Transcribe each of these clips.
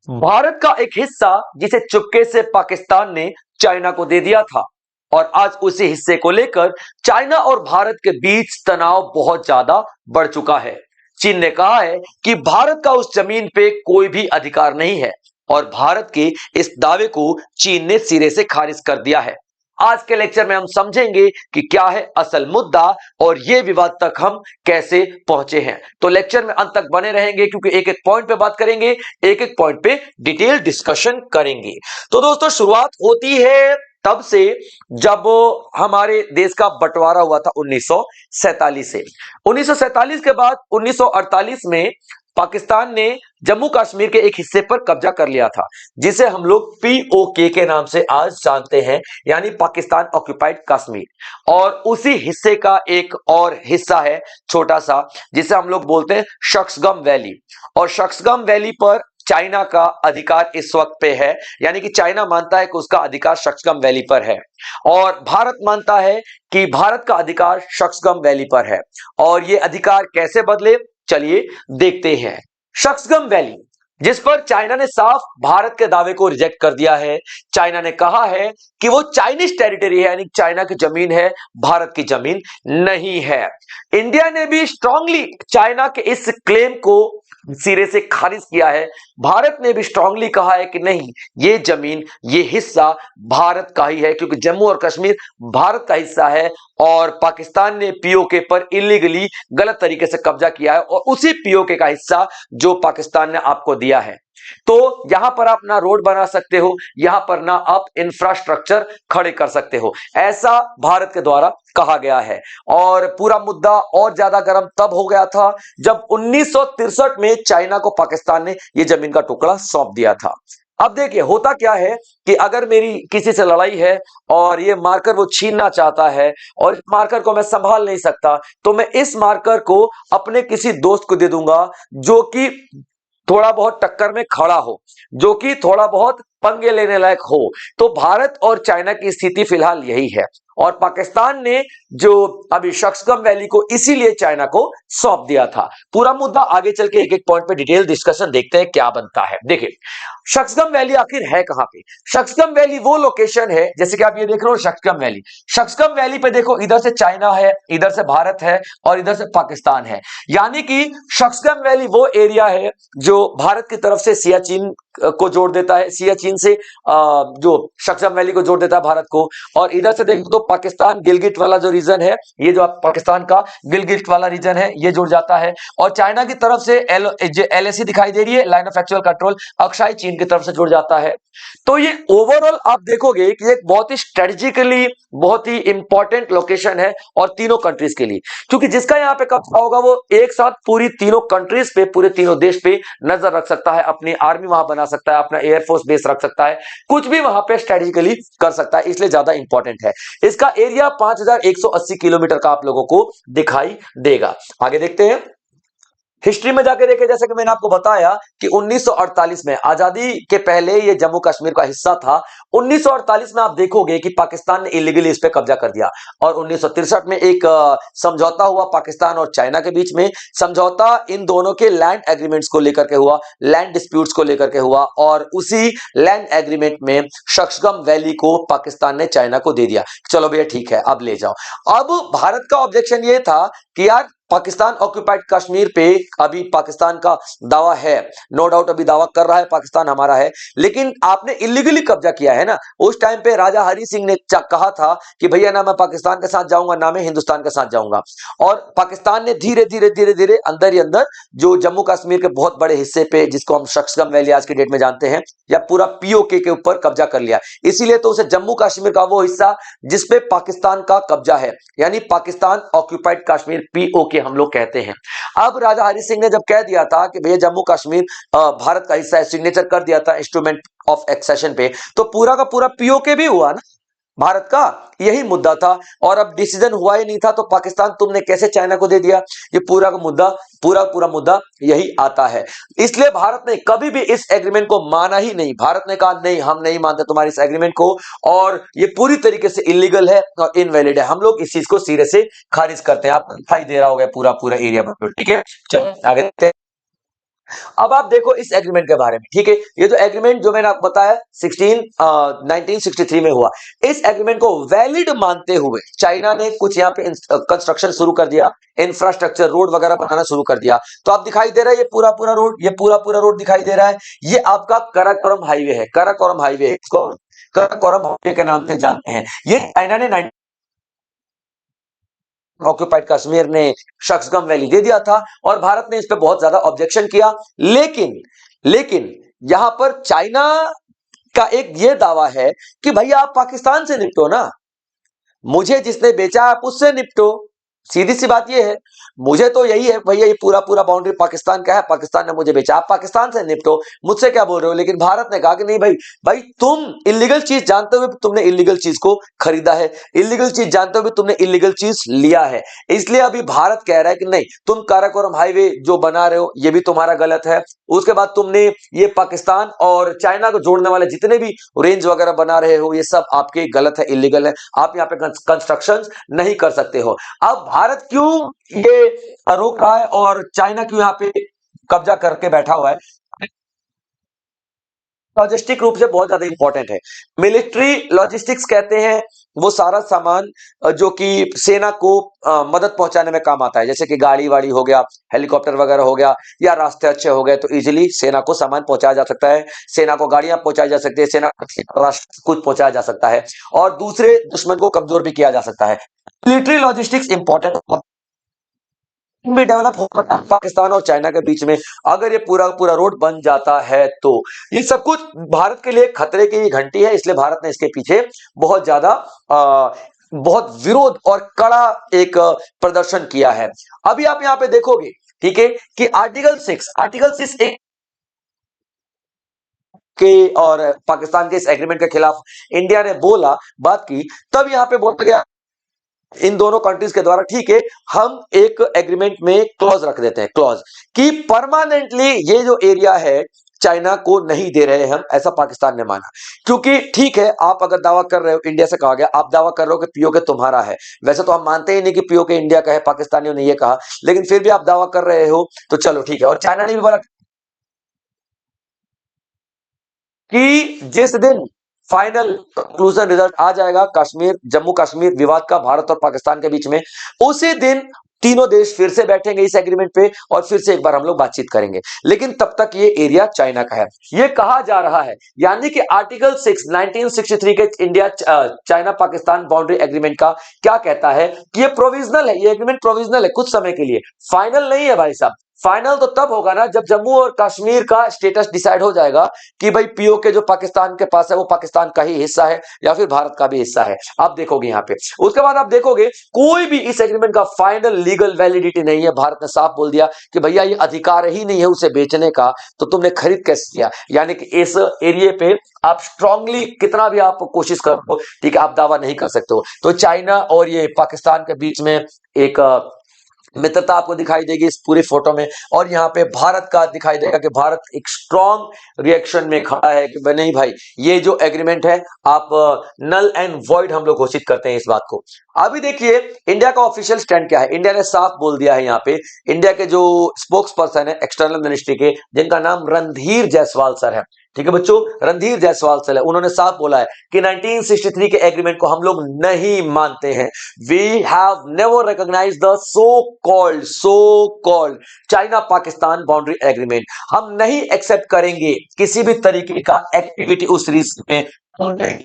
भारत का एक हिस्सा जिसे चुपके से पाकिस्तान ने चाइना को दे दिया था और आज उसी हिस्से को लेकर चाइना और भारत के बीच तनाव बहुत ज्यादा बढ़ चुका है। चीन ने कहा है कि भारत का उस जमीन पे कोई भी अधिकार नहीं है और भारत के इस दावे को चीन ने सिरे से खारिज कर दिया है। आज के लेक्चर में हम समझेंगे कि क्या है असल मुद्दा और यह विवाद तक हम कैसे पहुंचे हैं। तो लेक्चर में अंत तक बने रहेंगे क्योंकि एक एक पॉइंट पे बात करेंगे, एक एक पॉइंट पे डिटेल डिस्कशन करेंगे। तो दोस्तों शुरुआत होती है तब से जब हमारे देश का बंटवारा हुआ था 1947 से। 1947 के बाद 1948 में पाकिस्तान ने जम्मू कश्मीर के एक हिस्से पर कब्जा कर लिया था जिसे हम लोग पीओके के नाम से आज जानते हैं, यानी पाकिस्तान ऑक्यूपाइड कश्मीर। और उसी हिस्से का एक और हिस्सा है छोटा सा जिसे हम लोग बोलते हैं शक्सगम वैली। और शक्सगम वैली पर चाइना का अधिकार इस वक्त पे है, यानी कि चाइना मानता है कि उसका अधिकार शक्सगम वैली पर है और भारत मानता है कि भारत का अधिकार शक्सगम वैली पर है। और ये अधिकार कैसे बदले, चलिए देखते हैं। शक्सगम वैली जिस पर चाइना ने साफ भारत के दावे को रिजेक्ट कर दिया है। चाइना ने कहा है कि वो चाइनीज टेरिटरी है, यानी चाइना की जमीन है, भारत की जमीन नहीं है। इंडिया ने भी स्ट्रांगली चाइना के इस क्लेम को सिरे से खारिज किया है। भारत ने भी स्ट्रांगली कहा है कि नहीं, ये जमीन, ये हिस्सा भारत का ही है क्योंकि जम्मू और कश्मीर भारत का हिस्सा है और पाकिस्तान ने पीओके पर इलीगली गलत तरीके से कब्जा किया है और उसी पीओके का हिस्सा जो पाकिस्तान ने आपको दिया है। तो यहां पर आप ना रोड बना सकते हो, यहां पर ना आप इंफ्रास्ट्रक्चर खड़े कर सकते हो, ऐसा भारत के द्वारा कहा गया है। और पूरा मुद्दा और ज्यादा गर्म तब हो गया था जब 1963 में चाइना को पाकिस्तान ने यह जमीन का टुकड़ा सौंप दिया था। अब देखिए होता क्या है कि अगर मेरी किसी से लड़ाई है और ये मार्कर वो छीनना चाहता है और इस मार्कर को मैं संभाल नहीं सकता, तो मैं इस मार्कर को अपने किसी दोस्त को दे दूंगा जो कि थोड़ा बहुत टक्कर में खड़ा हो, जो कि थोड़ा बहुत पंगे लेने लायक हो। तो भारत और चाइना की स्थिति फिलहाल यही है और पाकिस्तान ने जो अभी शक्सगम वैली को इसीलिए चाइना को सौंप दिया था। पूरा मुद्दा आगे चल के एक एक पॉइंट पे डिटेल डिस्कशन देखते हैं क्या बनता है। देखिए शक्सगम वैली आखिर है कहां पे। शक्सगम वैली वो लोकेशन है, जैसे कि आप ये देख रहे हो शक्सगम वैली। शक्सगम वैली पे देखो इधर से चाइना है, इधर से भारत है और इधर से पाकिस्तान है, यानी कि शक्सगम वैली वो एरिया है जो भारत की तरफ से सियाचिन को जोड़ देता है, सियाचिन से जो शक्सगम वैली को जोड़ देता है भारत को। और इधर से देखो तो पाकिस्तान गिलगिट वाला जो रीजन है, ये जो पाकिस्तान का गिलगिट वाला रीजन है, ये जुड़ जाता है। और चाइना की तरफ से एलएसी दिखाई दे रही है, line of actual control, Aksai चीन की तरफ से जुड़ जाता है। तो ये ओवरऑल आप देखोगे कि एक बहुत ही स्ट्रेटेजिकली बहुत ही इंपॉर्टेंट लोकेशन है और तीनों कंट्रीज के लिए, क्योंकि जिसका यहाँ पे कब्जा होगा वो एक साथ पूरी तीनों कंट्रीज पे, पूरे तीनों देश पे नजर रख सकता है, अपनी आर्मी वहां बना सकता है, अपना एयरफोर्स बेस रख सकता है, कुछ भी वहां पे स्ट्रेटेजिकली कर सकता है, इसलिए ज्यादा इंपॉर्टेंट है। इसका एरिया 5180 किलोमीटर का आप लोगों को दिखाई देगा। आगे देखते हैं हिस्ट्री में जाके देखें, जैसे कि मैंने आपको बताया कि 1948 में आजादी के पहले ये जम्मू कश्मीर का हिस्सा था। 1948 में आप देखोगे कि पाकिस्तान ने इलीगली इस पे कब्जा कर दिया और 1963 में एक समझौता हुआ पाकिस्तान और चाइना के बीच में। समझौता इन दोनों के लैंड एग्रीमेंट्स को लेकर के हुआ, लैंड डिस्प्यूट्स को लेकर के हुआ और उसी लैंड एग्रीमेंट में शक्सगम वैली को पाकिस्तान ने चाइना को दे दिया। चलो भैया ठीक है, अब ले जाओ। अब भारत का ऑब्जेक्शन ये था कि यार पाकिस्तान ऑक्यूपाइड कश्मीर पे अभी पाकिस्तान का दावा है, नो डाउट अभी दावा कर रहा है पाकिस्तान हमारा है, लेकिन आपने इलीगली कब्जा किया है ना। उस टाइम पे राजा हरि सिंह ने कहा था कि भैया ना मैं पाकिस्तान के साथ जाऊंगा ना मैं हिंदुस्तान के साथ जाऊंगा। और पाकिस्तान ने धीरे धीरे धीरे धीरे अंदर ही अंदर जो जम्मू कश्मीर के बहुत बड़े हिस्से पे, जिसको हम शक्सगम वैली आज की डेट में जानते हैं, या पूरा पीओके के ऊपर कब्जा कर लिया। इसीलिए तो उसे जम्मू कश्मीर का वो हिस्सा जिसपे पाकिस्तान का कब्जा है, यानी पाकिस्तान ऑक्यूपाइड कश्मीर पीओके हम लोग कहते हैं। अब राजा हरि सिंह ने जब कह दिया था कि भैया जम्मू कश्मीर भारत का हिस्सा है, सिग्नेचर कर दिया था इंस्ट्रूमेंट ऑफ एक्सेशन पे, तो पूरा का पूरा पीओके भी हुआ ना भारत का, यही मुद्दा था। और अब डिसीजन हुआ ही नहीं था तो पाकिस्तान तुमने कैसे चाइना को दे दिया, ये पूरा का मुद्दा, पूरा मुद्दा यही आता है। इसलिए भारत ने कभी भी इस एग्रीमेंट को माना ही नहीं। भारत ने कहा नहीं, हम नहीं मानते तुम्हारे इस एग्रीमेंट को और ये पूरी तरीके से इलीगल है और इनवैलिड है। हम लोग इस चीज को सिरे से खारिज करते हैं। आपको दिखाई दे रहा होगा पूरा पूरा एरिया पर, ठीक है। चलो आगे देखते हैं। अब आप देखो इस एग्रीमेंट के बारे में, ठीक है। ये जो एग्रीमेंट जो मैंने आपको बताया 1963 में हुआ, इस एग्रीमेंट को वैलिड मानते हुए चाइना ने कुछ यहाँ पे कंस्ट्रक्शन शुरू कर दिया, इंफ्रास्ट्रक्चर रोड वगैरह बनाना शुरू कर दिया। तो आप दिखाई दे रहा है ये पूरा पूरा रोड, ये पूरा पूरा रोड दिखाई दे रहा है, ये आपका कराकोरम हाईवे है। कराकोरम हाईवे, इसको कराकोरम हाईवे के नाम से जानते हैं। ये चाइना ने ऑक्यूपाइड कश्मीर ने शक्सगम वैली दे दिया था और भारत ने इस पे बहुत ज्यादा ऑब्जेक्शन किया। लेकिन लेकिन यहां पर चाइना का एक ये दावा है कि भैया आप पाकिस्तान से निपटो ना, मुझे जिसने बेचा आप उससे निपटो। सीधी सी बात ये है, मुझे तो यही है भैया, ये पूरा पूरा बाउंड्री पाकिस्तान का है, पाकिस्तान ने मुझे बेचा, आप पाकिस्तान से निपटो, मुझसे क्या बोल रहे हो। लेकिन भारत ने कहा कि नहीं भाई, भाई तुम इलीगल चीज जानते हुए तुमने इलीगल चीज को खरीदा है, इलीगल चीज जानते हुए तुमने इलीगल चीज लिया है। इसलिए अभी भारत कह रहा है कि नहीं, तुम काराकोरम हाईवे जो बना रहे हो ये भी तुम्हारा गलत है। उसके बाद तुमने ये पाकिस्तान और चाइना को जोड़ने वाले जितने भी रेंज वगैरह बना रहे हो ये सब आपके गलत है, इलीगल है, आप यहाँ पे कंस्ट्रक्शन नहीं कर सकते हो। अब भारत क्यों ये रोक रहा है और चाइना क्यों यहाँ पे कब्जा करके बैठा हुआ है, लॉजिस्टिक रूप से बहुत ज्यादा इंपॉर्टेंट है। मिलिट्री लॉजिस्टिक्स कहते हैं वो सारा सामान जो कि सेना को मदद पहुंचाने में काम आता है, जैसे कि गाड़ी वाड़ी हो गया, हेलीकॉप्टर वगैरह हो गया, या रास्ते अच्छे हो गए तो इजीली सेना को सामान पहुंचाया जा सकता है, सेना को गाड़ियां पहुंचाई जा सकती है, सेना को राष्ट्र कुछ पहुंचाया जा सकता है और दूसरे दुश्मन को कमजोर भी किया जा सकता है। मिलिट्री लॉजिस्टिक्स इंपॉर्टेंट भी डेवलप होगा पाकिस्तान और चाइना के बीच में, अगर ये पूरा पूरा रोड बन जाता है तो ये सब कुछ भारत के लिए खतरे की घंटी है। इसलिए भारत ने इसके पीछे बहुत ज्यादा बहुत विरोध और कड़ा एक प्रदर्शन किया है। अभी आप यहाँ पे देखोगे, ठीक है, कि आर्टिकल 6 एक के और पाकिस्तान के इस एग्रीमेंट के खिलाफ इंडिया ने बोला, बात की, तब यहाँ पे बोला गया इन दोनों कंट्रीज के द्वारा, ठीक है, हम एक एग्रीमेंट में क्लॉज रख देते हैं, क्लॉज कि परमानेंटली ये जो एरिया है चाइना को नहीं दे रहे हम, ऐसा पाकिस्तान ने माना। क्योंकि ठीक है, आप अगर दावा कर रहे हो, इंडिया से कहा गया, आप दावा कर रहे हो कि पीओके तुम्हारा है, वैसे तो हम मानते ही नहीं कि पीओके इंडिया का है, पाकिस्तानियों ने ये कहा, लेकिन फिर भी आप दावा कर रहे हो तो चलो ठीक है। और चाइना ने भी बोला कि जिस दिन फाइनल कंक्लूजन रिजल्ट आ जाएगा कश्मीर जम्मू कश्मीर विवाद का भारत और पाकिस्तान के बीच में, उसी दिन तीनों देश फिर से बैठेंगे इस एग्रीमेंट पे और फिर से एक बार हम लोग बातचीत करेंगे। लेकिन तब तक ये एरिया चाइना का है, ये कहा जा रहा है। यानी कि आर्टिकल 6 1963 के India China Pakistan boundary agreement का क्या कहता है कि ये प्रोविजनल है, ये एग्रीमेंट प्रोविजनल है, कुछ समय के लिए, फाइनल नहीं है भाई साहब। फाइनल तो तब होगा ना जब जम्मू और कश्मीर का स्टेटस डिसाइड हो जाएगा कि भाई पीओके जो पाकिस्तान के पास है वो पाकिस्तान का ही हिस्सा है या फिर भारत का भी हिस्सा है, आप देखोगे यहाँ पे। उसके बाद आप देखोगे कोई भी इस एग्रीमेंट का फाइनल लीगल वैलिडिटी नहीं है। भारत ने साफ बोल दिया कि भैया ये अधिकार ही नहीं है उसे बेचने का, तो तुमने खरीद कैसे किया। यानी कि इस एरिया पे आप स्ट्रांगली कितना भी आप कोशिश करो, ठीक है, आप दावा नहीं कर सकते हो। तो चाइना और ये पाकिस्तान के बीच में एक मित्रता आपको दिखाई देगी इस पूरी फोटो में। और यहाँ पे भारत का दिखाई देगा कि भारत एक स्ट्रॉन्ग रिएक्शन में खड़ा है कि नहीं भाई, ये जो एग्रीमेंट है आप नल एंड वॉइड हम लोग घोषित करते हैं इस बात को। अभी देखिए इंडिया का ऑफिशियल स्टैंड क्या है। इंडिया ने साफ बोल दिया है, यहाँ पे इंडिया के जो स्पोक्स पर्सन है एक्सटर्नल मिनिस्ट्री के, जिनका नाम रणधीर जायसवाल सर है, ठीक है बच्चों, रणधीर जायसवाल सर है, उन्होंने साफ बोला है कि 1963 के एग्रीमेंट को हम लोग नहीं मानते हैं। We have never recognized the so called China Pakistan boundary agreement. हम नहीं एक्सेप्ट करेंगे किसी भी तरीके का एक्टिविटी उस रीजन में।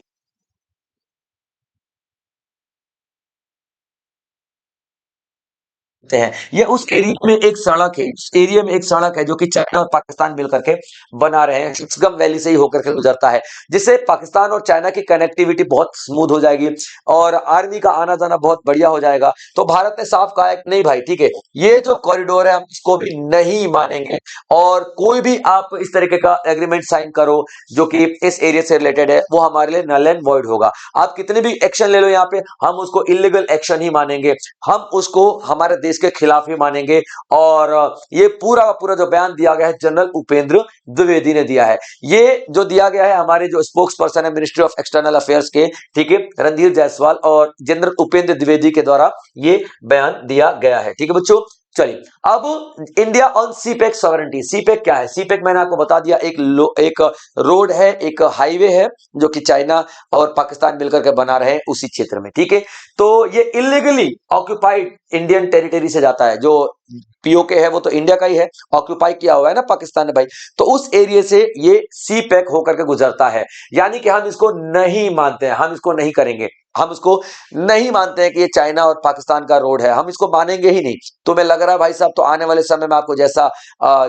हैं ये उस एरिया में एक सड़क है, उस एरिया में एक सड़क है जो कि चाइना और पाकिस्तान मिलकर के बना रहे हैं, शक्सगम वैली से ही होकर के गुजरता है, जिससे पाकिस्तान और चाइना की कनेक्टिविटी बहुत स्मूथ हो जाएगी और आर्मी का आना जाना बहुत बढ़िया हो जाएगा। तो भारत ने साफ कहा है कि नहीं भाई ठीक है, ये जो कॉरिडोर है हम इसको भी नहीं मानेंगे और कोई भी आप इस तरीके का एग्रीमेंट साइन करो जो कि इस एरिया से रिलेटेड है वो हमारे लिए नल एंड वॉइड होगा। आप कितने भी एक्शन ले लो यहाँ पे, हम उसको इलीगल एक्शन ही मानेंगे, हम उसको हमारे देश के खिलाफ ही मानेंगे। और ये पूरा का पूरा जो बयान दिया गया है जनरल उपेंद्र द्विवेदी ने दिया है। ये जो दिया गया है हमारे जो स्पोक्स पर्सन है मिनिस्ट्री ऑफ एक्सटर्नल अफेयर्स के, ठीक है, रणधीर जायसवाल और जनरल उपेंद्र द्विवेदी के द्वारा ये बयान दिया गया है। ठीक है बच्चों, चलिए, अब India on CPEC sovereignty. CPEC क्या है? सीपेक मैंने आपको बता दिया, एक रोड है, एक हाईवे है, जो कि चाइना और पाकिस्तान मिलकर के बना रहे हैं उसी क्षेत्र में, ठीक है। तो ये इलीगली ऑक्यूपाइड इंडियन टेरिटरी से जाता है। जो पीओके है वो तो इंडिया का ही है, ऑक्यूपाई किया हुआ है ना पाकिस्तान ने भाई। तो उस एरिया से ये सी पैक होकर के गुजरता है। यानी कि हम इसको नहीं मानते हैं, हम इसको नहीं करेंगे, हम इसको नहीं मानते हैं कि ये चाइना और पाकिस्तान का रोड है, हम इसको मानेंगे ही नहीं। तो मैं लग रहा है भाई साहब, तो आने वाले समय में आपको जैसा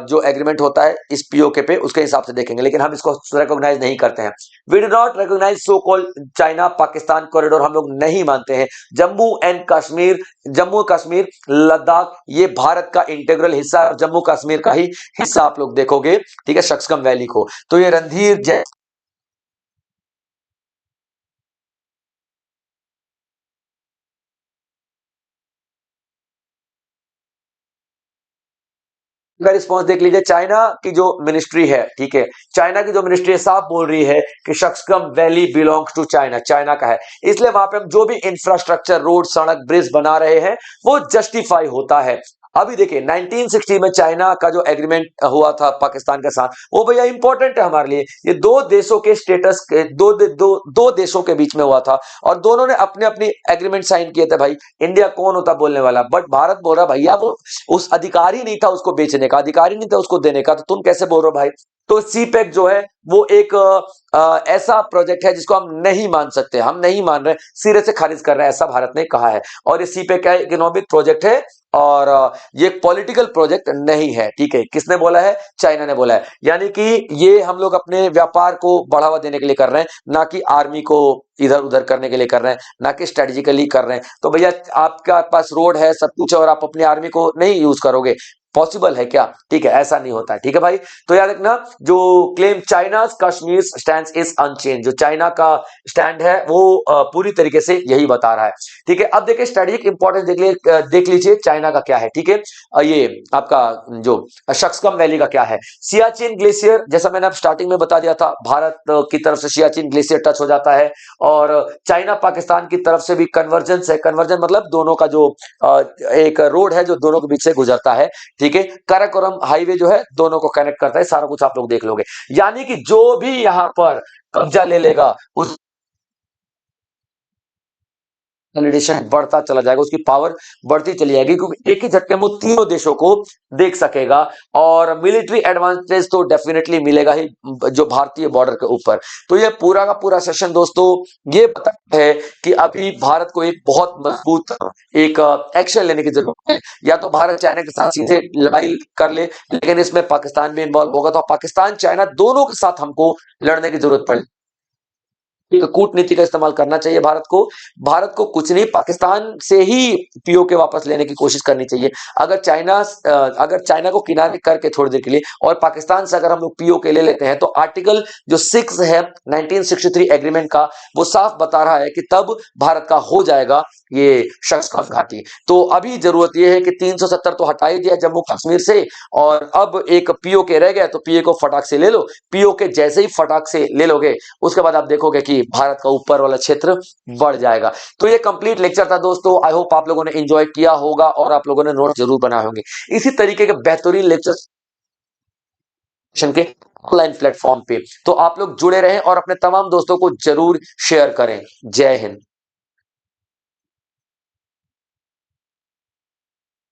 जो एग्रीमेंट होता है इस पीओके पे, उसके हिसाब से देखेंगे, लेकिन हम इसको रिकॉग्नाइज नहीं करते हैं। We do not recognize so called China Pakistan corridor, हम लोग नहीं मानते हैं। जम्मू एंड कश्मीर, जम्मू कश्मीर लद्दाख, ये भारत का इंटीग्रल हिस्सा, जम्मू कश्मीर का ही हिस्सा आप लोग देखोगे, ठीक है, शक्सकम वैली को। तो ये रणधीर जय का रिस्पॉन्स देख लीजिए। चाइना की जो मिनिस्ट्री है, ठीक है, चाइना की जो मिनिस्ट्री है साफ बोल रही है कि Shaksgam valley belongs to China, China का है। इसलिए वहां पे हम जो भी इंफ्रास्ट्रक्चर, रोड, सड़क, ब्रिज बना रहे हैं वो जस्टिफाई होता है। अभी देखिए 1960 में चाइना का जो एग्रीमेंट हुआ था पाकिस्तान के साथ, वो भैया इंपॉर्टेंट है हमारे लिए। ये दो देशों के स्टेटस के दो देशों के बीच में हुआ था, और दोनों ने अपने अपनी एग्रीमेंट साइन किए थे भाई। इंडिया कौन होता बोलने वाला, बट भारत बोल रहा भैया वो उस अधिकारी नहीं था, उसको बेचने का अधिकारी नहीं था, उसको देने का, तो तुम कैसे बोल रहे हो भाई? तो सीपैक जो है वो एक ऐसा प्रोजेक्ट है जिसको हम नहीं मान सकते, हम नहीं मान रहे, सिरे से खारिज कर रहे हैं, ऐसा भारत ने कहा है। और ये सीपैक क्या है? इकोनॉमिक प्रोजेक्ट है, और ये पॉलिटिकल प्रोजेक्ट नहीं है, ठीक है। किसने बोला है? चाइना ने बोला है। यानी कि ये हम लोग अपने व्यापार को बढ़ावा देने के लिए कर रहे हैं, ना कि आर्मी को इधर उधर करने के लिए कर रहे हैं, ना कि स्ट्रेटेजिकली कर रहे हैं। तो भैया आपका पास रोड है, सब कुछ है, और आप अपनी आर्मी को नहीं यूज करोगे, पॉसिबल है क्या? ठीक है, ऐसा नहीं होता है, ठीक है भाई। तो याद रखना, जो claim China Kashmir stand is unchange, जो चाइना का स्टैंड है वो पूरी तरीके से यही बता रहा है, ठीक है। अब देखिए स्ट्रेटेजिक इंपॉर्टेंस देख लीजिए चाइना का क्या है, ठीक है। ये आपका जो शक्सकम वैली का क्या है? सियाचिन ग्लेशियर, जैसा मैंने आप स्टार्टिंग में बता दिया था, भारत की तरफ से सियाचिन ग्लेशियर टच हो जाता है, और चाइना पाकिस्तान की तरफ से भी कन्वर्जेंस है। कन्वर्जन मतलब दोनों का जो एक रोड है जो दोनों के बीच से गुजरता है, ठीक है। काराकोरम हाईवे जो है दोनों को कनेक्ट करता है, सारा कुछ आप लोग देख लोगे। यानी कि जो भी यहां पर कब्जा ले लेगा, उस कंसोलिडेशन बढ़ता चला जाएगा, उसकी पावर बढ़ती चली जाएगी, क्योंकि एक ही झटके में वो तीनों देशों को देख सकेगा। और मिलिट्री एडवांटेज तो डेफिनेटली मिलेगा ही जो भारतीय बॉर्डर के ऊपर। तो ये पूरा का पूरा सेशन दोस्तों ये बताता है कि अभी भारत को एक बहुत मजबूत एक एक्शन लेने की जरूरत है। या तो भारत चाइना के साथ सीधे लड़ाई कर ले, लेकिन इसमें पाकिस्तान भी इन्वॉल्व होगा, तो पाकिस्तान चाइना दोनों के साथ हमको लड़ने की जरूरत पड़ेगी। एक कूटनीति का इस्तेमाल करना चाहिए भारत को। भारत को कुछ नहीं, पाकिस्तान से ही पीओके वापस लेने की कोशिश करनी चाहिए। अगर चाइना को किनारे करके थोड़ी देर के लिए, और पाकिस्तान से अगर हम लोग पीओके ले लेते हैं, तो आर्टिकल जो 6 है 1963 एग्रीमेंट का, वो साफ बता रहा है कि तब भारत का हो जाएगा ये शक्सकम घाटी। तो अभी जरूरत यह है कि 370 तो हटा ही दिया जम्मू कश्मीर से, और अब एक पीओके रह गया, तो पीओके को फटाक से ले लो। पीओके जैसे ही फटाक से ले लोगे, उसके बाद आप देखोगे कि भारत का ऊपर वाला क्षेत्र बढ़ जाएगा। तो ये कंप्लीट लेक्चर था दोस्तों, आई होप आप लोगों ने एंजॉय किया होगा, और आप लोगों ने नोट जरूर बनाए होंगे। इसी तरीके के बेहतरीन लेक्चर के ऑनलाइन प्लेटफॉर्म पे तो आप लोग जुड़े रहें, और अपने तमाम दोस्तों को जरूर शेयर करें। जय हिंद।